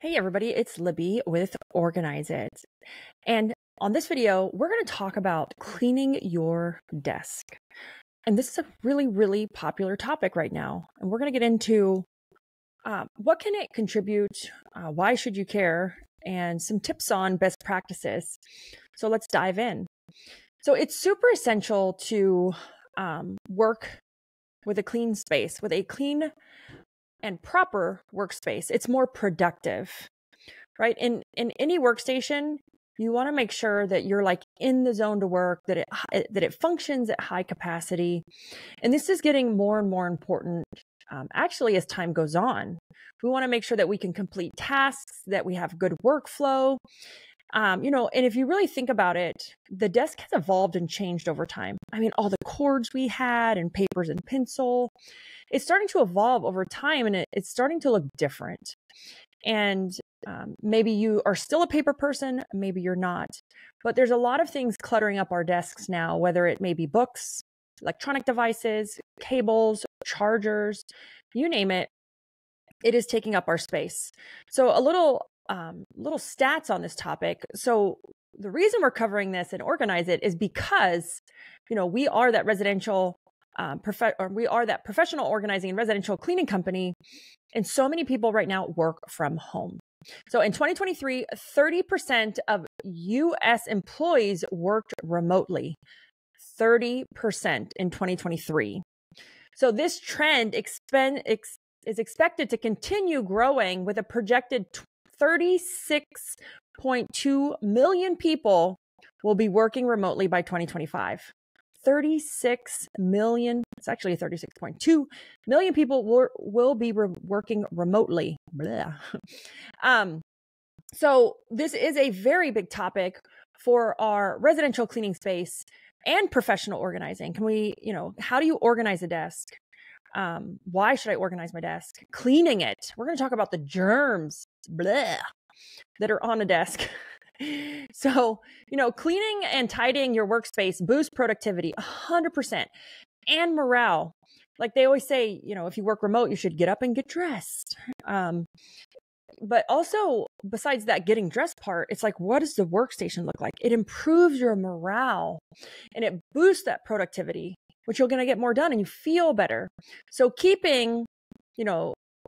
Hey everybody, it's Libby with Organize It. And on this video, we're going to talk about cleaning your desk. And this is a really popular topic right now. And we're going to get into what can it contribute, why should you care, and some tips on best practices. So let's dive in. So it's super essential to work with a clean space, with a clean and proper workspace. It's more productive. Right? In any workstation, you want to make sure that you're like in the zone to work, that it functions at high capacity. And this is getting more and more important actually as time goes on. We want to make sure that we can complete tasks, that we have good workflow. And if you really think about it, the desk has evolved and changed over time. I mean, all the cords we had and papers and pencil, it's starting to evolve over time and it's starting to look different. And maybe you are still a paper person, maybe you're not. But there's a lot of things cluttering up our desks now, whether it may be books, electronic devices, cables, chargers, you name it, it is taking up our space. So a little stats on this topic. So the reason we're covering this and Organize It is because, we are that professional organizing and residential cleaning company. And so many people right now work from home. So in 2023, 30% of US employees worked remotely. 30% in 2023. So this trend is expected to continue growing with a projected 36.2 million people will be working remotely by 2025. 36 million, it's actually 36.2 million people will be working remotely. So this is a very big topic for our residential cleaning space and professional organizing. How do you organize a desk? Why should I organize my desk? Cleaning it. We're going to talk about the germs that are on a desk. So, cleaning and tidying your workspace boosts productivity 100% and morale. Like they always say, if you work remote, you should get up and get dressed. But also, besides that getting dressed part, it's like, what does the workstation look like? It improves your morale and it boosts that productivity, which you're going to get more done and you feel better. So keeping,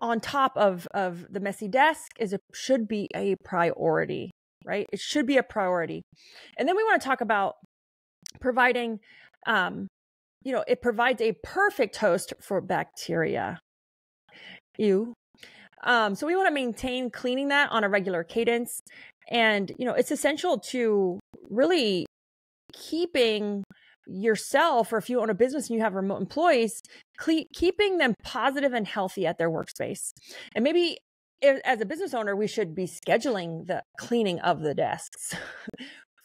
on top of the messy desk should be a priority. Right? It should be a priority. And then we want to talk about providing, it provides a perfect host for bacteria. So we want to maintain cleaning that on a regular cadence. And, it's essential to really keeping yourself, or if you own a business and you have remote employees, keeping them positive and healthy at their workspace. And maybe as a business owner, we should be scheduling the cleaning of the desks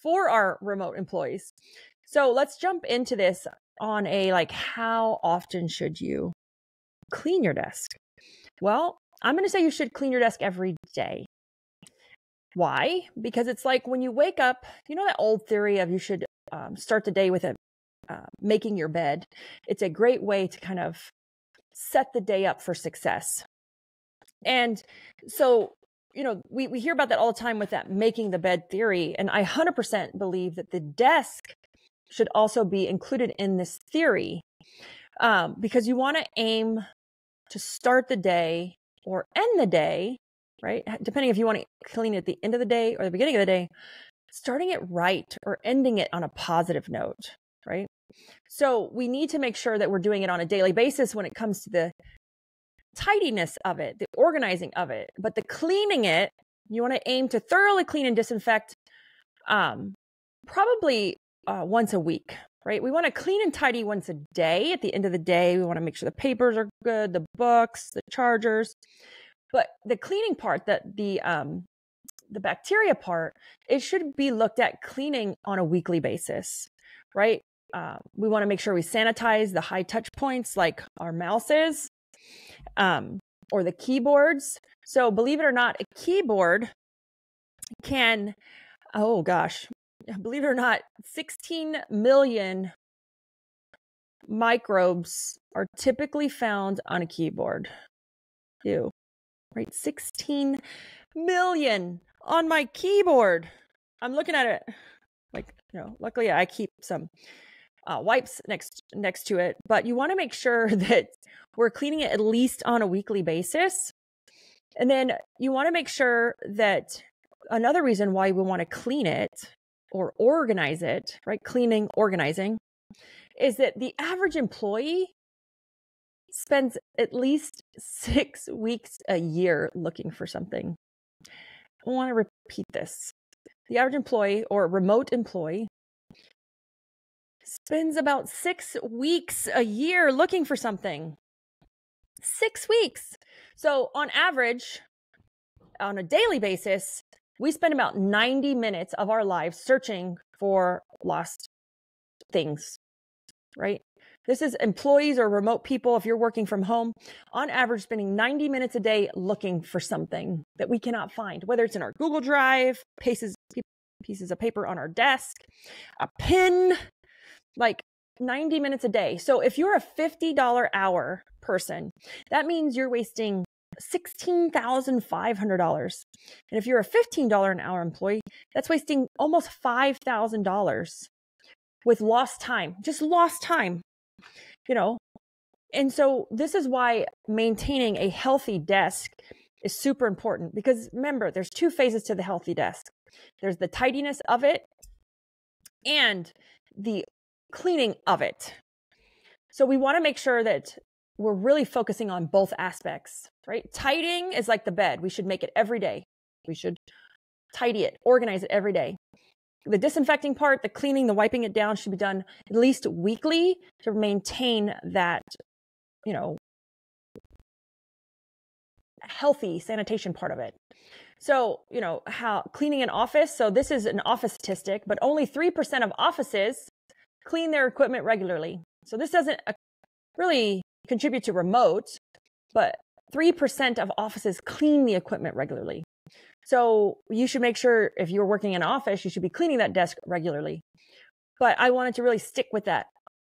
for our remote employees. So let's jump into this on how often should you clean your desk? Well, I'm going to say you should clean your desk every day. Why? Because it's like when you wake up, that old theory of you should start the day with making your bed. It's a great way to kind of set the day up for success. And so, we hear about that all the time with that making the bed theory. And I 100% believe that the desk should also be included in this theory because you want to aim to start the day or end the day, right? Depending if you want to clean at the end of the day or the beginning of the day, starting it right or ending it on a positive note, right? So we need to make sure that we're doing it on a daily basis when it comes to the tidiness of it, the organizing of it, but the cleaning it, you want to aim to thoroughly clean and disinfect probably once a week, right? We want to clean and tidy once a day. At the end of the day, we want to make sure the papers are good, the books, the chargers. But the cleaning part, the bacteria part, it should be looked at cleaning on a weekly basis, right? We want to make sure we sanitize the high touch points like our mouses, or the keyboards. So believe it or not, a keyboard can, believe it or not, 16 million microbes are typically found on a keyboard. Ew. right? 16 million on my keyboard. I'm looking at it like, luckily I keep some wipes next to it, but you want to make sure that we're cleaning it at least on a weekly basis. And then you want to make sure that another reason why we want to clean it or organize it, right? Cleaning, organizing, is that the average employee spends at least 6 weeks a year looking for something. I want to repeat this. The average employee or remote employee spends about 6 weeks a year looking for something. 6 weeks. So on average, on a daily basis, we spend about 90 minutes of our lives searching for lost things, right? This is employees or remote people. If you're working from home, on average, spending 90 minutes a day looking for something that we cannot find, whether it's in our Google Drive, pieces of paper on our desk, a pin, like 90 minutes a day. So if you're a $50 hour person, that means you're wasting $16,500. And if you're a $15 an hour employee, that's wasting almost $5,000 with lost time, just lost time, And so this is why maintaining a healthy desk is super important, because remember, there's 2 phases to the healthy desk. There's the tidiness of it and the cleaning of it. So we want to make sure that we're really focusing on both aspects, right? Tidying is like the bed. We should make it every day. We should tidy it, organize it every day. The disinfecting part, the cleaning, the wiping it down should be done at least weekly to maintain that, healthy sanitation part of it. So, how cleaning an office. So this is an office statistic, but only 3% of offices clean their equipment regularly. So this doesn't really contribute to remote, but 3% of offices clean the equipment regularly. So you should make sure if you're working in an office, you should be cleaning that desk regularly. But I wanted to really stick with that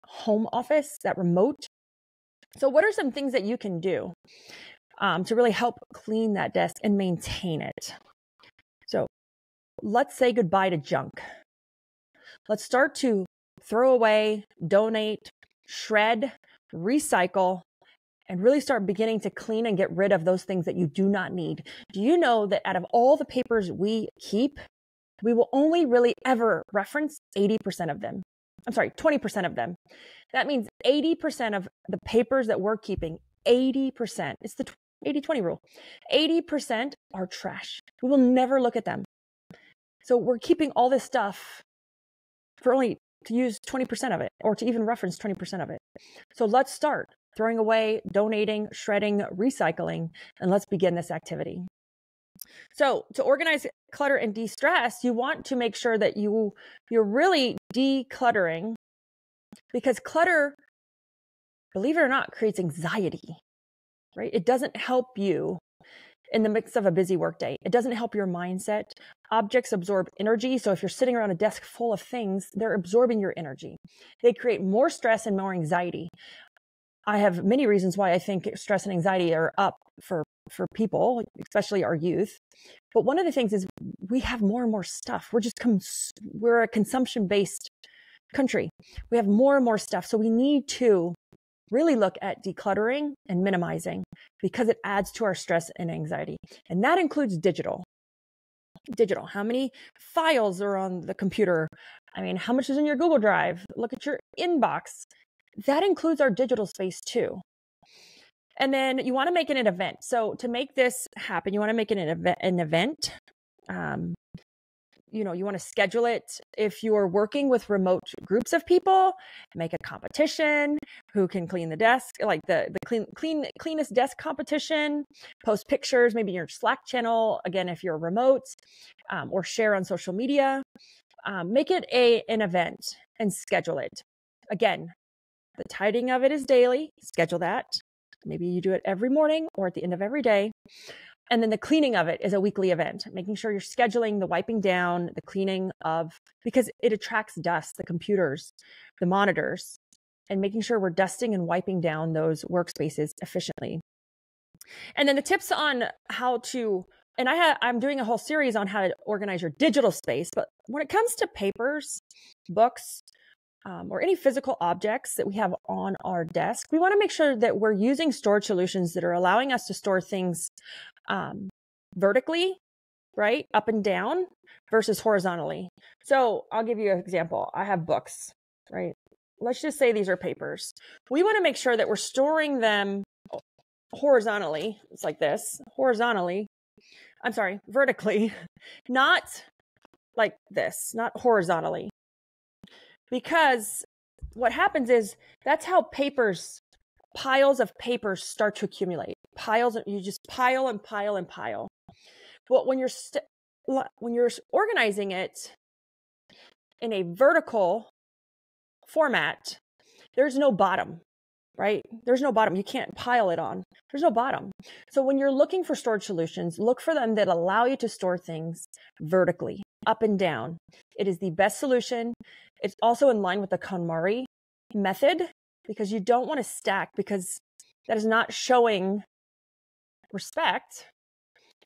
home office, that remote. So what are some things that you can do to really help clean that desk and maintain it? So let's say goodbye to junk. Let's start to throw away, donate, shred, recycle, and really start beginning to clean and get rid of those things that you do not need. Do you know that out of all the papers we keep, we will only really ever reference 80% of them? I'm sorry, 20% of them. That means 80% of the papers that we're keeping, 80%, it's the 80-20 rule. 80% are trash. We will never look at them. So we're keeping all this stuff for only to use 20% of it, or to even reference 20% of it. So let's start throwing away, donating, shredding, recycling, and let's begin this activity. So to organize, clutter, and de-stress, you want to make sure that you're really decluttering, because clutter, believe it or not, creates anxiety, right? It doesn't help you in the midst of a busy workday. It doesn't help your mindset. Objects absorb energy. So if you're sitting around a desk full of things, they're absorbing your energy. They create more stress and more anxiety. I have many reasons why I think stress and anxiety are up for people, especially our youth. But one of the things is we have more and more stuff. We're a consumption-based country. We have more and more stuff. So we need to really look at decluttering and minimizing, because it adds to our stress and anxiety. And that includes digital. How many files are on the computer? I mean, how much is in your Google Drive? Look at your inbox. That includes our digital space too. And then you want to make it an event. So to make this happen, you want to make it an event. You want to schedule it. If you are working with remote groups of people, make a competition. Who can clean the desk, like the cleanest desk competition. Post pictures, maybe in your Slack channel. Again, if you're remote, or share on social media. Make it an event and schedule it. Again, the tidying of it is daily. Schedule that. Maybe you do it every morning or at the end of every day. And then the cleaning of it is a weekly event, making sure you're scheduling the wiping down, the cleaning of, because it attracts dust, the computers, the monitors, and making sure we're dusting and wiping down those workspaces efficiently. And then the tips on how to, and I'm doing a whole series on how to organize your digital space. But when it comes to papers, books, or any physical objects that we have on our desk, we want to make sure that we're using storage solutions that are allowing us to store things vertically, right, up and down, versus horizontally. So I'll give you an example. I have books, right? Let's just say these are papers. We want to make sure that we're storing them horizontally. It's like this, vertically, not like this, not horizontally. Because what happens is that's how piles of papers start to accumulate. You just pile and pile and pile. But when you're organizing it in a vertical format, there's no bottom, right? There's no bottom. You can't pile it on. There's no bottom. So when you're looking for storage solutions, look for them that allow you to store things vertically, up and down. It is the best solution. It's also in line with the KonMari method, because you don't want to stack, because that is not showing respect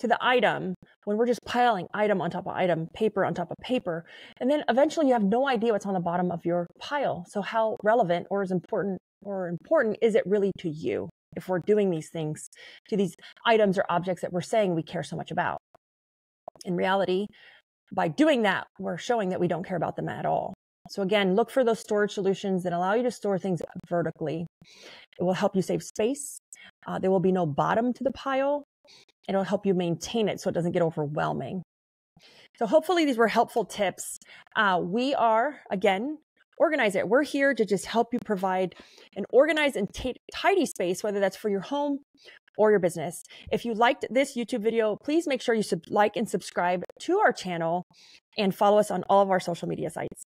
to the item when we're just piling item on top of item, paper on top of paper. And then eventually you have no idea what's on the bottom of your pile. So how relevant or important is it really to you if we're doing these things to these items or objects that we're saying we care so much about? In reality, by doing that, we're showing that we don't care about them at all. So again, look for those storage solutions that allow you to store things vertically. It will help you save space. There will be no bottom to the pile. It'll help you maintain it so it doesn't get overwhelming. So hopefully these were helpful tips. We are, again, Organize It. We're here to just help you provide an organized and tidy space, whether that's for your home or your business. If you liked this YouTube video, please make sure you like and subscribe to our channel and follow us on all of our social media sites.